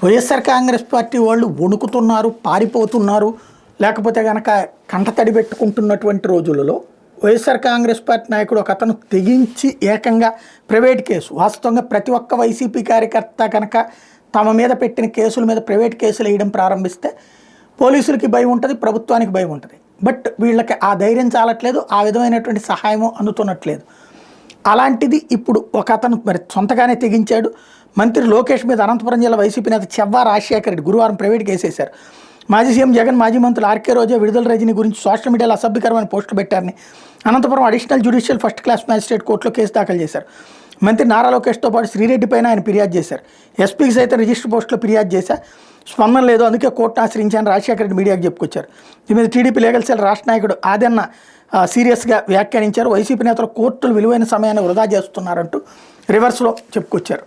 YSR Congress party వాళ్ళు వణుకుతున్నారు, పారిపోతున్నారు, లేకపోతే కనుక కంటతడి పెట్టుకుంటున్నటువంటి రోజులలో వైఎస్ఆర్ కాంగ్రెస్ పార్టీ నాయకుడు ఒక అతను తెగించి ఏకంగా ప్రైవేట్ కేసు, వాస్తవంగా ప్రతి ఒక్క వైసీపీ కార్యకర్త కనుక తమ మీద పెట్టిన కేసుల మీద ప్రైవేట్ కేసులు వేయడం ప్రారంభిస్తే పోలీసులకి భయం ఉంటుంది, ప్రభుత్వానికి భయం ఉంటుంది. బట్ వీళ్ళకి ఆ ధైర్యం చాలట్లేదు, ఆ విధమైనటువంటి సహాయము అందుతున్నట్లేదు. అలాంటిది ఇప్పుడు ఒక అతను మరి సొంతగానే తెగించాడు. మంత్రి లోకేష్ మీద అనంతపురం జిల్లా వైసీపీ నేత చెవ్వా రాజశేఖర రెడ్డి గురువారం ప్రైవేట్ కేసేశారు. మాజీ సీఎం జగన్, మాజీ మంత్రులు ఆర్కే రోజా, విడుదల రజని గురించి సోషల్ మీడియాలో అసభ్యకరమైన పోస్టులు పెట్టారని Anantapuram additional judicial first class magistrate కోర్టులో కేసు దాఖలు చేశారు. మంత్రి నారా లోకేష్తో పాటు శ్రీరెడ్డి పైన ఆయన ఫిర్యాదు చేశారు. ఎస్పీకి సైతం రిజిస్టర్ పోస్టులో ఫిర్యాదు చేశారు. స్పందన లేదు, అందుకే కోర్టును ఆశ్రయించాలని రాజశేఖర రెడ్డి మీడియాకు చెప్పుకొచ్చారు. దీని మీద టీడీపీ లీగల్ సెల్ రాష్ట్ర నాయకుడు ఆదన్న సీరియస్గా వ్యాఖ్యానించారు. వైసీపీ నేతలు కోర్టులు విలువైన సమయాన్ని వృధా చేస్తున్నారంటూ రివర్స్లో చెప్పుకొచ్చారు.